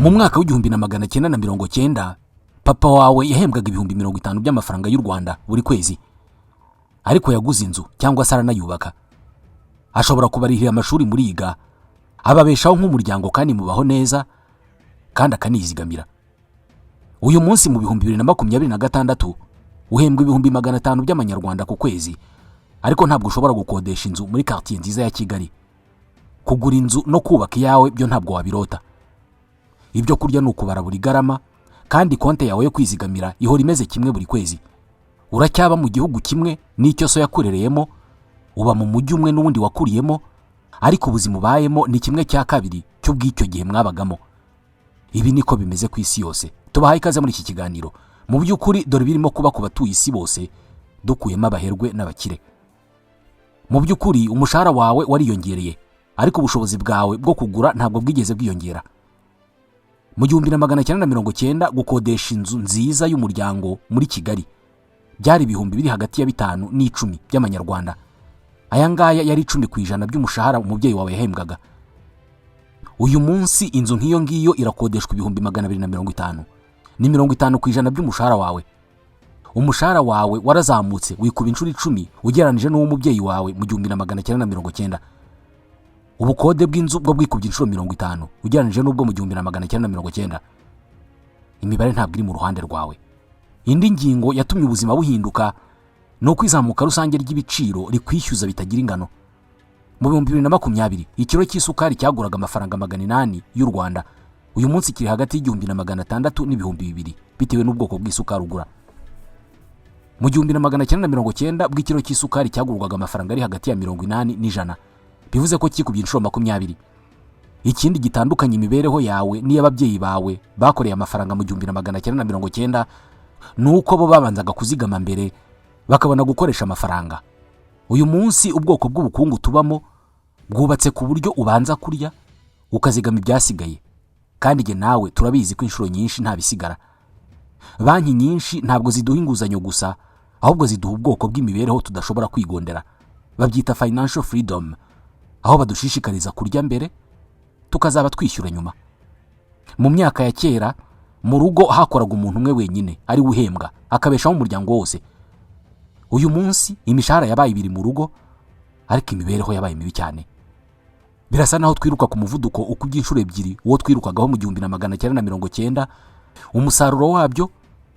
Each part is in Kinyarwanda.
mu mwaka w'igihumbi na magana cyenda na mirongo cyenda papa wawe yahembwaga ibihumbi 50 by'amafaranga y'u Rwanda buri kwezi, ariko yaguze inzu cyangwa se aranayubaka. Ashobora kubarihira amashuri muri yiga, ababeshaho nk'umuryango kandi mubaho neza kandi akanizigamira. Uyu munsi mu 2026 uhembwa ibihumbi 500 by'amanyarwanda ku kwezi, ariko ntabwo ushobora gukodesha inzu muri quartier nziza ya Kigali. Kugura inzu no kubaka iyawe byo ntabwo wabirota. Ibyo kurya ni ukubara buri garama, kandi konte yawe yo kwizigamira ihora imeze kimwe buri kwezi. Uracyaba mu gihugu kimwe n'icyo so yakurereyemo, uba mu mujyi umwe n'ubundi wakuriyemo, ariko ubuzima ubayemo ni kimwe cya kabiri cy'ubw'icyo gihe mwabagamo. Ibi niko bimeze ku isi yose. Tubahaye ikaze muri iki kiganiro. Mu by'ukuri dore birimo kuba ku batuye isi bose, dukuyemo abaherwe n'abakire. Mu by'ukuri umushahara wawe wariyongereye, ariko ubushobozi bwawe bwo kugura ntabwo bwigeze bwiyongera. Mu 1990 gukodesha inzu nziza y'umuryango muri Kigali byari ibihumbi biri hagati ya 5 n'10 by'amanyarwanda. Aya ngaya yari 10% by'umushahara umubyeyi wawe yahembwaga. Uyu munsi inzu nk'iyo ngiyo irakodeshwa ibihumbi 250, ni 50% by'umushahara wawe. Umushahara wawe warazamutse wikuba inshuro 10 ugeranije n'uwo mubyeyi wawe mu 1990. Ubukode bw'inzu bwo bwikubye inshuro 50 ugeranije n'ubwo mu 1990. Imibare ntabwo iri mu ruhande rwawe. Indi ngingo yatumye ubuzima buhinduka no kwizamuka rusange ry'ibiciro rikwishyuza bitagira ingano. Mu 2020 ikiro cy'isukari cyaguraga amafaranga 800 y'u Rwanda. Uyu munsi kiri hagati y'igihumbi na 600 n'ibihumbi 2 bitewe n'ubwoko bw'isukari ugura. Mu 1990 bw'ikiro cy'isukari cyagurwaga amafaranga ari hagati ya 80 n'ijana, bivuze ko kikubye inshuro 20. Ikindi gitandukanye imibereho yawe n'iy'ababyeyi bawe bakoreye amafaranga mu 1990 nuko bo babanzaga kuzigama mbere bakabona gukoresha amafaranga. Uyu munsi ubwoko bw'ubukungu tubamo bwubatse ku buryo ubanza kurya ukazigama ibyasigaye, kandi je nawe turabizi ko inshuro nyinshi nta bisigara. Banki nyinshi ntabwo ziduha inguzanyo gusa, ahubwo ziduha ubwoko bw'imibereho tudashobora kwigondera. Babyita financial freedom, aho badushishikariza kurya mbere tukazaba twishyura nyuma. Mu myaka ya kera mu rugo hakoraga umuntu umwe wenyine ari uhembwa akabeshaho umuryango wose. Uyu munsi imishahara yabaye ibiri mu rugo, ariko imibereho yabaye mibi cyane. Birasa naho twiruka ku muvuduko ukubye inshuro 2 uwo twirukagaho mu 1990. Umusaruro wabyo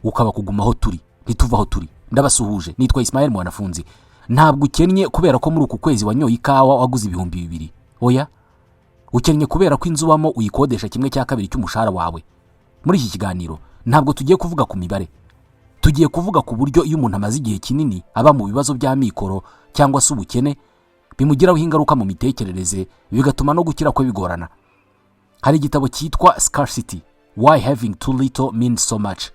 ukaba kugumaho turi, ntituvaho turi. Ndabasuhuje, nitwa Ismael Mwanafunzi. Ntabwo ukennye kubera ko muri uku kwezi wanyoye ikawa waguze ibihumbi 2. Oya, ukennye kubera ko inzu ubamo uyikodesha kimwe cya kabiri cy'umushahara wawe. Muri iki kiganiro ntabwo tugiye kuvuga ku mibare, tugiye kuvuga ku buryo iyo umuntu amaze igihe kinini aba mu bibazo bya mikoro cyangwa se ubukene bimugiraho ingaruka mu mitekerereze, bigatuma no gukira kwe bigorana. Hari igitabo cyitwa Scarcity, Why Having Too Little Means So Much,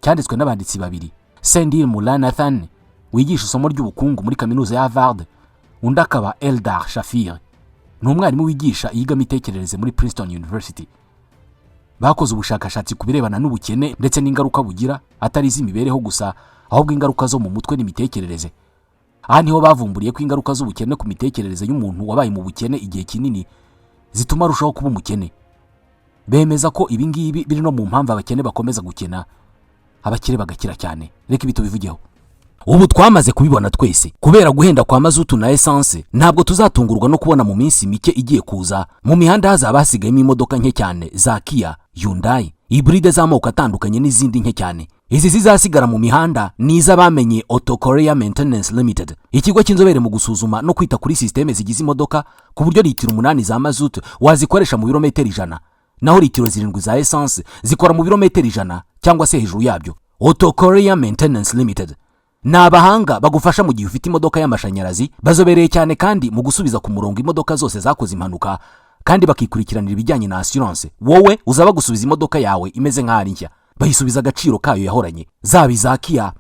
cyanditswe n'abanditsi babiri, Sendhil Mullainathan wigisha isomo ry'ubukungu muri kaminuza ya Harvard, undi akaba Eldar Shafir, ni umwarimu wigisha iyiga mitekerereze muri Princeton University. Bakoze ubushakashatsi ku birebana n'ubukene ndetse n'ingaruka bugira, atari iz'imibereho gusa ahubwo ingaruka zo mu mutwe n'imitekerereze. Aha niho bavumburiye ko ingaruka z'ubukene ku mitekerereze y'umuntu wabaye mu bukene igihe kinini zituma arushaho kuba umukene. Bemeza ko ibi ngibi biri no mu mpamvu abakene bakomeza gukena, abakire bagakira cyane. Reka ibi tubivugeho. Ubu twamaze kubibona twese, kubera guhenda kwa mazutu na essence ntabwo tuzatungurwa no kubona mu minsi mike igiye kuza mu mihanda hazaba hasigayemo imodoka nke cyane za Kia, Hyundai, hybride z'amoko atandukanye n'izindi nke cyane. Izi zizasigara mu mihanda ni iz'abamenye Auto Korea Maintenance Limited, ikigo cy'inzobere mu gusuzuma no kwita kuri systeme zigize imodoka, ku buryo litiro 8 za mazutu wazikoresha mu birometero 100, naho litiro 7 za essence zikora mu birometero 100 cyangwa se hejuru yabyo. Auto Korea Maintenance Limited ni abahanga bagufasha mu gihe ufite imodoka y'amashanyarazi, bazobereye cyane kandi mu gusubiza ku murongo imodoka zose zakoze impanuka, kandi bakikurikiranira ibijyanye na assurance. Wowe uzaba gusubiza imodoka yawe imeze nk'ari nshya, bayisubiza agaciro kayo yahoranye. Zaba iza Kia,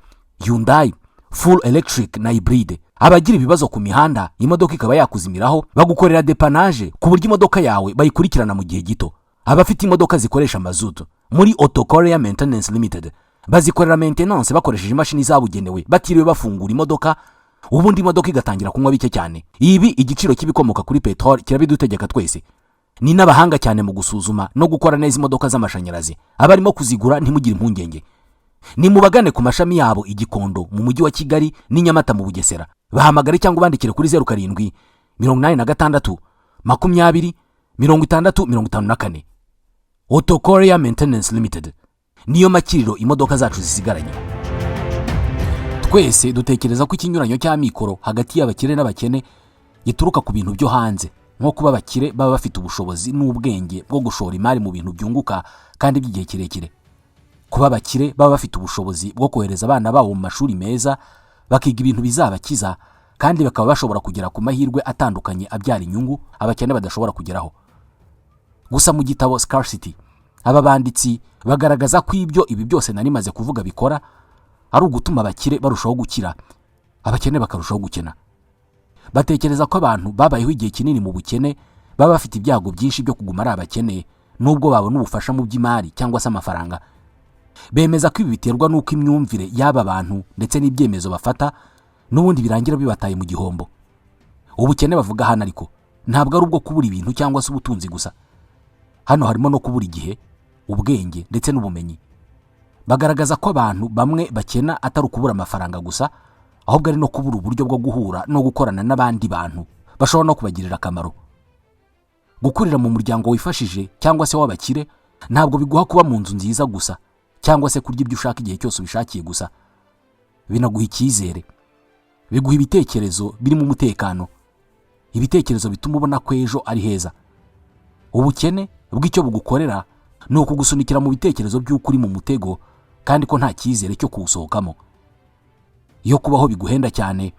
Hyundai, full electric na hybride. Abagira ibibazo ku mihanda imodoka ikaba yakuzimiraho, bagukorera dépannage ku buryo imodoka yawe bayikurikirana mu gihe gito. Abafite imodoka zikoresha mazutu muri Auto Korea Maintenance Limited bazikorera maintenance bakoresheje imashini zabugenewe, batiriwe bafungura imodoka, ubundi imodoka igatangira kunywa bike cyane. Ibi igiciro kibikomoka kuri petrol kirabidutegeka twese. ni n'abahanga cyane mu gusuzuma no gukora neza imodoka z'amashanyarazi. Abarimo kuzigura ntimugire impungenge, nimubagane ku mashami yabo i Gikondo mu mujyi wa Kigali n'i Nyamata mu Bugesera. Bahamagare cyangwa bandikire kuri 0782 20 60 54. Auto Korea Maintenance Limited niyo makiriro imodoka zacu zisigaranye. Twese dutekereza ko ikinyuranyo cy'amikoro hagati y'abakire n'abakene gituruka ku bintu byo hanze, nko kuba abakire baba bafite ubushobozi n'ubwenge bwo gushora imari mu bintu byunguka kandi by'igihe kirekire. Kuba abakire baba bafite ubushobozi bwo kohereza abana babo mu mashuri meza bakiga ibintu bizabakiza kandi bakaba bashobora kugera ku mahirwe atandukanye abyara inyungu abakene badashobora kugeraho. Gusa mu gitabo Scarcity aba banditsi bagaragaza ko ibi byose nari maze kuvuga bikora ari ugutuma abakire barushaho gukira, abakene bakarushaho gukena. Batekereza ko abantu babayeho igihe kinini mu bukene baba bafite ibyago byinshi byo kuguma ari abakene nubwo babona ubufasha mu by'imari cyangwa se amafaranga. Bemeza ko ibi biterwa n'uko imyumvire y'aba bantu ndetse n'ibyemezo bafata n'ubundi birangira bibataye mu gihombo. Ubukene bavuga hano ariko ntabwo ari ubwo kubura ibintu cyangwa se ubutunzi gusa. Hano harimo no kubura igihe, ubwenge ndetse n'ubumenyi. Bagaragaza ko abantu bamwe bakena atari ukubura amafaranga gusa, ahubwo ari no kubura uburyo bwo guhura no gukorana n'abandi bantu bashobora no kubagirira akamaro. Gukurira mu muryango wifashije cyangwa se w'abakire ntabwo biguha kuba mu nzu nziza gusa cyangwa se kurya ibyo ushaka igihe cyose ubishakiye gusa. Binaguha icyizere, biguha ibitekerezo birimo umutekano, ibitekerezo bituma ubona ko ejo ari heza. Ubukene bw'icyo bugukorera ni ukugusunikira mu bitekerezo by'uko uri mu mutego kandi ko nta cyizere cyo kuwusohokamo. Iyo kubaho biguhenda cyane,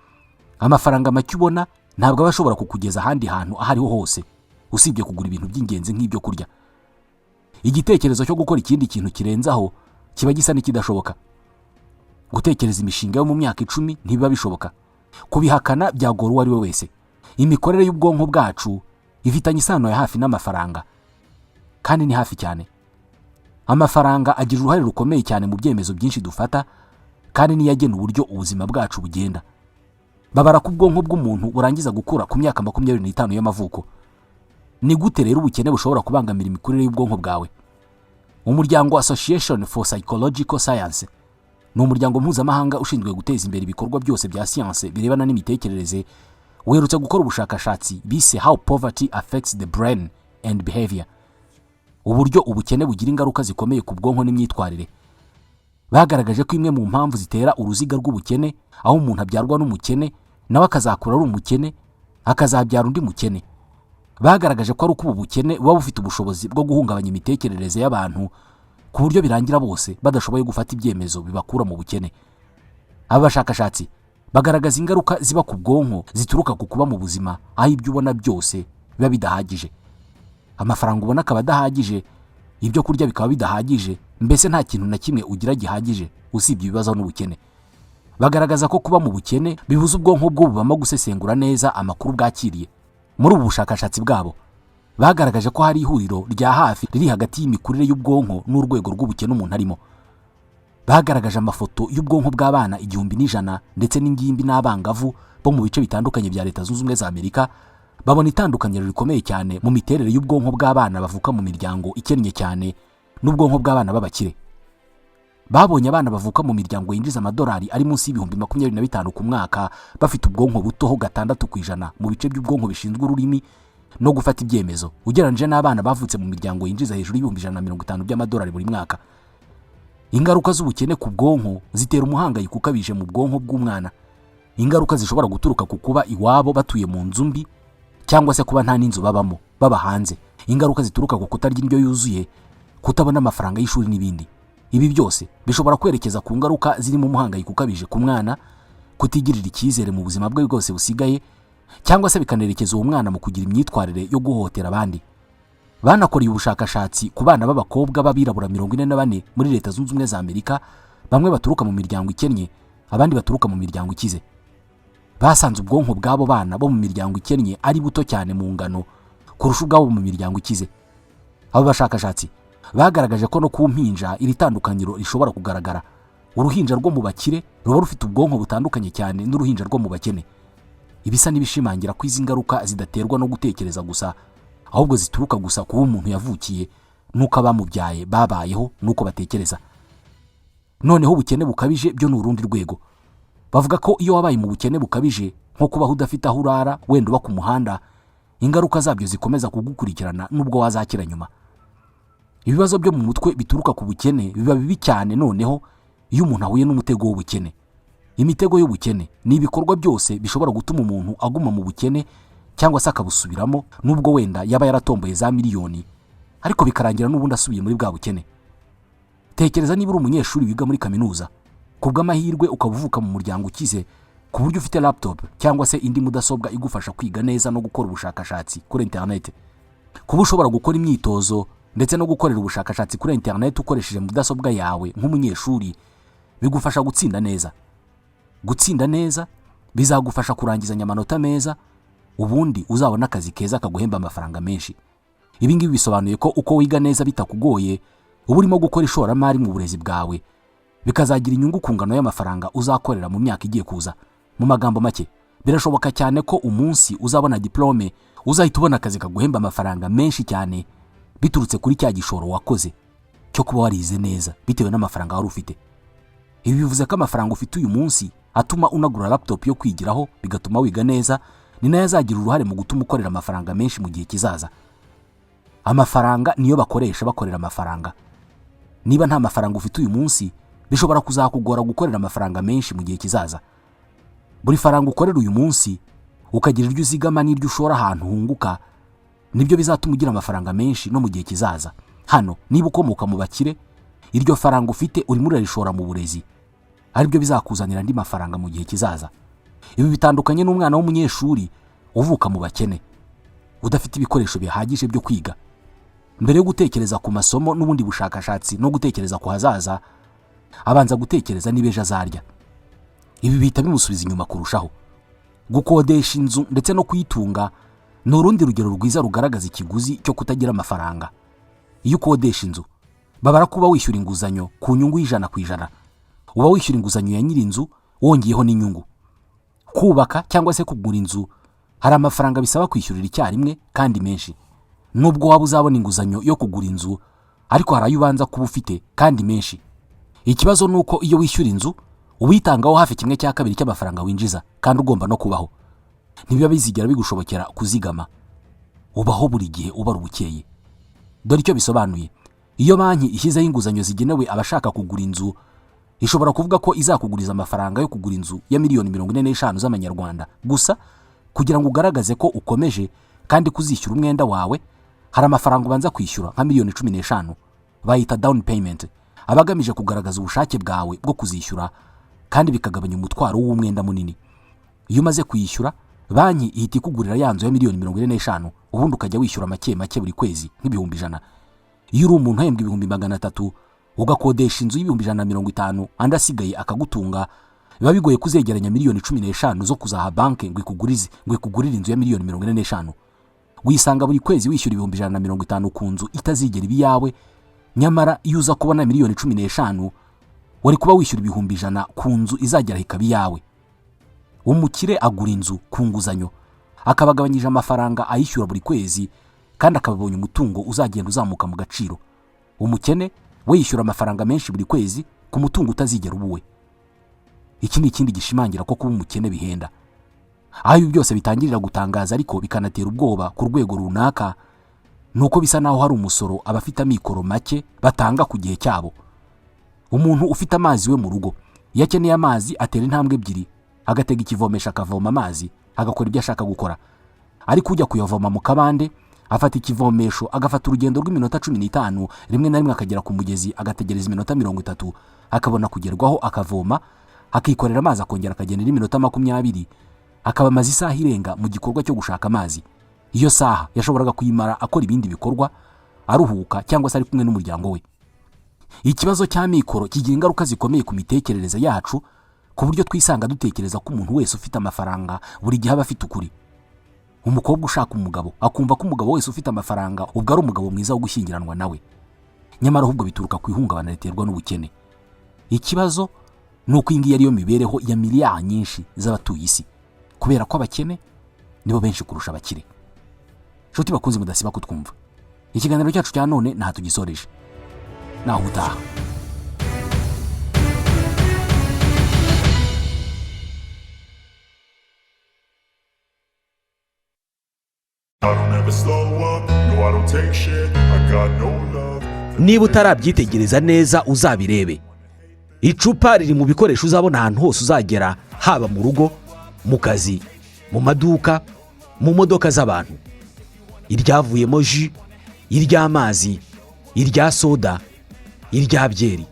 amafaranga make ubona ntabwo aba ashobora kukugeza ahandi hantu aho ariho hose usibye kugura ibintu by'ingenzi nk'ibyo kurya. Igitekerezo cyo gukora ikindi kintu kirenzaho kiba gisa n'ikidashoboka. Gutekereza imishinga yo mu myaka 10 ntibiba bishoboka. Kubihakana byagora uwo ari we wese. Imikorere y'ubwonko bwacu ifitanye isano ya hafi n'amafaranga, kandi ni hafi cyane. Amafaranga agira uruhare rukomeye cyane mu byemezo byinshi dufata kandi niyo agena uburyo ubuzima bwacu bugenda. Babara ko ubwonko bw'umuntu burangiza gukura ku myaka 25 y'amavuko. Ni gute rero ubukene bushobora kubangamira imikurire y'ubwonko bwawe? Umuryango Association for Psychological Science ni umuryango mpuzamahanga ushinzwe guteza imbere ibikorwa byose bya siyanse birebana n'imitekerereze, werutse gukora ubushakashatsi bise How Poverty Affects the Brain and Behavior, uburyo ubukene bugira ingaruka zikomeye ku bwonko n'imyitwarire. Bagaragaje ko imwe mu mpamvu zitera uruziga rw'ubukene, aho umuntu abyarwa n'umukene nawe akazakura ari umukene akazabyara undi mukene. Bagaragaje ko ari uko ubukene buba bufite ubushobozi bwo guhungabanya imitekerereze y'abantu ku buryo birangira bose badashoboye gufata ibyemezo bibakura mu bukene. Aba bashakashatsi bagaragaza ingaruka ziba ku bwonko zituruka ku kuba mu buzima aho ibyo ubona byose biba bidahagije. Amafaranga ubona akaba adahagije, ibyo kurya bikaba bidahagije, mbese nta kintu na kimwe ugira gihagije usibye ibibazo n'ubukene. Bagaragaza ko kuba mu bukene bibuza ubwonko bwo bubamo gusesengura neza amakuru bwakiriye. Muri ubu bushakashatsi bwabo bagaragaje ko hari ihuriro rya hafi riri hagati y'imikurire y'ubwonko n'urwego rw'ubukene umuntu arimo. Bagaragaje amafoto y'ubwonko bw'abana 1,100 ndetse n'ingimbi n'abangavu bo mu bice bitandukanye bya Leta Zunze Ubumwe za Amerika. Babona itandukaniro rikomeye cyane mu miterere y'ubwonko bw'abana bavuka mu miryango ikennye cyane n'ubwonko bw'abana b'abakire. Babonye abana bavuka mu miryango yinjiza amadolari ari munsi y'ibihumbi 25 ku mwaka bafite ubwonko butoho 6% mu bice by'ubwonko bishinzwe ururimi no gufata ibyemezo, ugereranyije n'abana bavutse mu miryango yinjiza hejuru y'ibihumbi 150 by'amadolari buri mwaka. Ingaruka z'ubukene ku bwonko zitera umuhangayiko ukabije mu bwonko bw'umwana. Ingaruka zishobora guturuka ku kuba iwabo batuye mu nzu mbi cyangwa se kuba nta n'inzu babamo, baba hanze. Ingaruka zituruka ku kutarya indyo yuzuye, kutabona amafaranga y'ishuri n'ibindi. Ibi byose bishobora kwerekeza ku ngaruka zirimo umuhangayiko ukabije ku mwana, kutigirira icyizere mu buzima bwe bwose busigaye, cyangwa se bikanerekeza uwo mwana mu kugira imyitwarire yo guhohotera abandi. Banakoreye ubushakashatsi ku bana b'abakobwa b'abirabura 44 muri Leta Zunze Ubumwe za Amerika, bamwe baturuka mu miryango ikennye, abandi baturuka mu miryango ikize. Basanze ubwonko bw'abo bana bo mu miryango ikennye ari buto cyane mu ngano kurusha ubwabo mu miryango ikize. Abo bashakashatsi bagaragaje ko no ku mpinja iri tandukanyiro rishobora kugaragara. Uruhinja rwo mu bakire ruba rufite ubwonko butandukanye cyane n'uruhinja rwo mu bakene. Ibisa n'ibishimangira ko izi ngaruka zidaterwa no gutekereza gusa, ahubwo zituruka gusa kuba umuntu yavukiye nuko abamubyaye babayeho nuko batekereza. Noneho ubukene bukabije byo ni urundi rwego. Bavuga ko iyo wabaye mu bukene bukabije nko kubaho udafite aho urara, wenda uba ku muhanda, ingaruka zabyo zikomeza kugukurikirana nubwo wazakira nyuma. Ibibazo byo mu mutwe bituruka ku bukene biba bibi cyane noneho iyo umuntu ahuye n'umutego w'ubukene. Imitego y'ubukene ni ibikorwa byose bishobora gutuma umuntu aguma mu bukene cyangwa se akabusubiramo nubwo wenda yaba yaratomboye za miliyoni, ariko bikarangira n'ubundi asubiye muri bwa bukene. Tekereza niba uri umunyeshuri wiga muri kaminuza, kubw'amahirwe ukaba uvuka mu muryango ukize ku buryo ufite laptop cyangwa se indi mudasobwa igufasha kwiga neza no gukora ubushakashatsi kuri internet. Kuba ushobora gukora imyitozo ndetse no gukorera ubushakashatsi kuri internet ukoresheje mudasobwa yawe nk'umunyeshuri bigufasha gutsinda neza. Gutsinda neza bizagufasha kurangizanya amanota meza, ubundi uzabona akazi keza kaguhemba amafaranga menshi. Ibi ngibi bisobanuye ko uko wiga neza bitakugoye, uba urimo gukora ishoramari mu burezi bwawe, bikazagira inyungu ku ngano y'amafaranga uzakorera mu myaka igiye kuza. Mu magambo make, birashoboka cyane ko umunsi uzabona diplome uzahita ubona akazi kaguhemba amafaranga menshi cyane biturutse kuri cya gishoro wakoze cyo kuba warize neza bitewe n'amafaranga wari ufite. Ibi bivuze ko amafaranga ufite uyu munsi atuma unagura laptop yo kwigiraho, bigatuma wiga neza, ni nayo azagira uruhare mu gutuma ukorera amafaranga menshi mu gihe kizaza. Amafaranga niyo bakoresha bakorera amafaranga. Niba nta mafaranga ufite uyu munsi, bishobora kuzakugora gukorera amafaranga menshi mu gihe kizaza. Buri faranga ukorera uyu munsi ukagira iryo uzigama n'iryo ushora ahantu hunguka, nibyo bizatuma ugira amafaranga menshi no mu gihe kizaza. Hano niba ukomoka mu bakire, iryo faranga ufite urimo urarishora mu burezi, aribyo bizakuzanira andi mafaranga mu gihe kizaza. Ibi bitandukanye n'umwana w'umunyeshuri uvuka mu bakene udafite ibikoresho bihagije byo kwiga. Mbere yo gutekereza ku masomo n'ubundi bushakashatsi no gutekereza ku hazaza, abanza gutekereza niba ejo azarya. Ibi bihita bimusubiza inyuma kurushaho. Gukodesha inzu ndetse no kuyitunga ni urundi rugero rwiza rugaragaza ikiguzi cyo kutagira amafaranga. Iyo ukodesha inzu, babara kuba wishyura inguzanyo ku nyungu y'100%. Uba wishyura inguzanyo ya nyiri inzu wongeyeho n'inyungu. Kubaka cyangwa se kugura inzu hari amafaranga bisaba kwishyurira icyarimwe kandi menshi. Nubwo waba uzabona inguzanyo yo kugura inzu, ariko hari ayo ubanza kuba ufite kandi menshi. Ikibazo ni uko iyo wishyura inzu ubitangaho hafi 1/2 cy'amafaranga winjiza kandi ugomba no kubaho. Ntibiba bizigera bigushobokera kuzigama. Ubaho buri gihe ubara ubukeye. Dore icyo bisobanuye. Iyo banki ishyizeho inguzanyo zigenewe abashaka kugura inzu, ishobora kuvuga ko izakuguriza amafaranga yo kugura inzu ya miliyoni 45 z'amanyarwanda gusa kugira ngo ugaragaze ko ukomeje kandi kuzishyura umwenda wawe. Hari amafaranga ubanza kwishyura nka miliyoni 15, bayita down payment, abagamije kugaragaza ubushake bwawe bwo kuzishyura kandi bikagabanya umutwaro w'umwenda munini. Iyo umaze kuyishyura, banki ihita ikugurira yanzu ya miliyoni 45, ubundi ukajya wishyura make make buri kwezi nk'ibihumbi 100. Iyo uri umuntu uhembwa ibihumbi 300 ugakodesha inzu y'ibihumbi 150 andi asigaye akagutunga, biba bigoye kuzegeranya miliyoni 15 zo kuzaha banki ngo ikugurire inzu ya miliyoni 45. Wisanga buri kwezi wishyura ibihumbi 150 ku nzu itazigera ibi yawe, nyamara iyo uza kubona miliyoni 15 wari kuba wishyura ibihumbi 100 ku nzu izagera ikabi yawe. Umukire agura inzu ku nguzanyo, akabagabanyije amafaranga ayishyura buri kwezi kandi akababonye umutungo uzagenda uzamuka mu gaciro. Umukene we yishyura amafaranga menshi buri kwezi ku mutungo utazigera ubuwe. Iki ni ikindi gishimangira ko kuba umukene bihenda. Aho ibi byose bitangirira gutangaza ariko bikanatera ubwoba ku rwego runaka, nuko bisa naho hari umusoro abafite amikoro make batanga ku gihe cyabo. Umuntu ufite amazi we mu rugo, yakeneye amazi atera intambwe 2, agatega ikivomesha akavoma amazi, agakora ibyo ashaka gukora. Ariko ujya kuyavoma mu kabande, afata ikivomesho agafata urugendo rw'iminota 15, rimwe na rimwe akagera ku mugezi agategereza iminota 30, akabona kugerwaho akavoma, akikorera amazi akongera akagendera iminota 20, akaba amazi isaha irenga mu gikorwa cyo gushaka amazi. Iyo saha yashoboraga kuyimara akora ibindi bikorwa, aruhuka cyangwa se ari kumwe n'umuryango we. Ikibazo cy'amikoro kigira ingaruka zikomeye ku mitekerereze yacu, ku buryo twisanga dutekereza ko umuntu wese ufite amafaranga buri gihe aba afite ukuri. Umukobwa ushaka umugabo akumva ko umugabo wese ufite amafaranga ubwo ari umugabo mwiza wo gushyingiranwa nawe. Nyamara ahubwo bituruka ku ihungabana riterwa n'ubukene. Ikibazo ni uko iyi ariyo mibereho ya miliyari nyinshi z'abatuye isi, kubera ko abakene nibo benshi kurusha abakire. nshuti bakunze mudasiba kutwumva. Ikiganiro cyacu cya none nta tugisoreje. Naho utaha. Niba utarabyitegereza neza uzabirebe. Icupa riri mu bikoresho uzabona ahantu hose uzagera, haba mu rugo, mu kazi, mu maduka, mu modoka z'abantu. Iryavuyemo ji, iry'amazi, irya soda, irya byeri.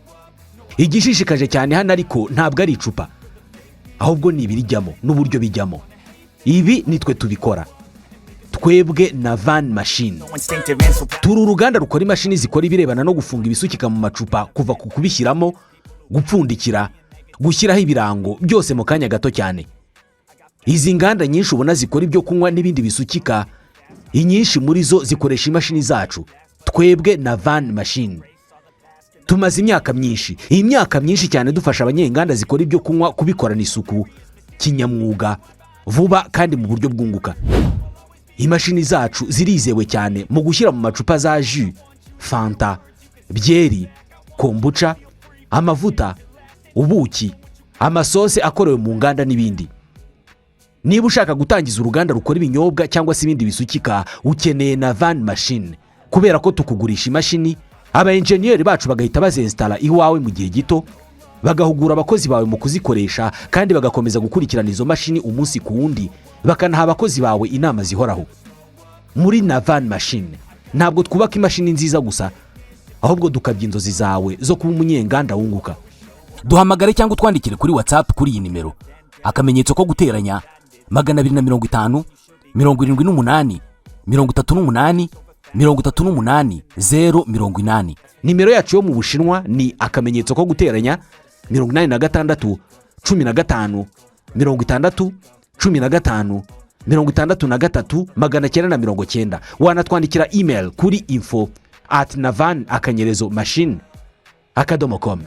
Igishishikaje cyane hano ariko ntabwo ari icupa, ahubwo ni ibirijyamo n'uburyo bijyamo. Ibi nitwe tubikora. Twebwe na Van Machine. Turi uruganda rukora imashini zikora ibirebana no gufunga ibisukika mu macupa, kuva ku kubishyiramo, gupfundikira, gushyiraho ibirango, byose mu kanya gato cyane. Izi nganda nyinshi ubona zikora ibyo kunywa n'ibindi bisukika, inyinshi muri zo zikoresha imashini zacu. Twebwe na Van Machine tumaze imyaka myinshi cyane dufasha abanyenganda zikora ibyo kunywa kubikorana isuku, kinyamwuga, vuba kandi mu buryo bwunguka. Imashini zacu zirizewe cyane mu gushyira mu macupa za jus, fanta, byeri, kombucha, amavuta, ubuki, amasose akorewe mu nganda n'ibindi. Niba ushaka gutangiza uruganda rukora ibinyobwa cyangwa se ibindi bisukika, ukeneye na Van Machine, kubera ko tukugurisha imashini, aba engineer bacu bagahita bazinstalla iwawe mu gihe gito, bagahugura abakozi bawe mu kuzikoresha kandi bagakomeza gukurikirana izo mashini umunsi ku wundi, bakanaha abakozi bawe inama zihoraho. Muri na Van Machine ntabwo twubaka imashini nziza gusa, ahubwo dukabya inzozi zawe zo kuba umunyenganda wunguka. Duhamagare cyangwa twandikire kuri WhatsApp kuri iyi nimero, akamenyetso ko guteranya 250 78 38 38 080. Nimero yacu yo mu Bushinwa ni akamenyetso ko guteranya 86 15 60 15 63 990. Wanatwandikira email kuri info@navan_machine.com.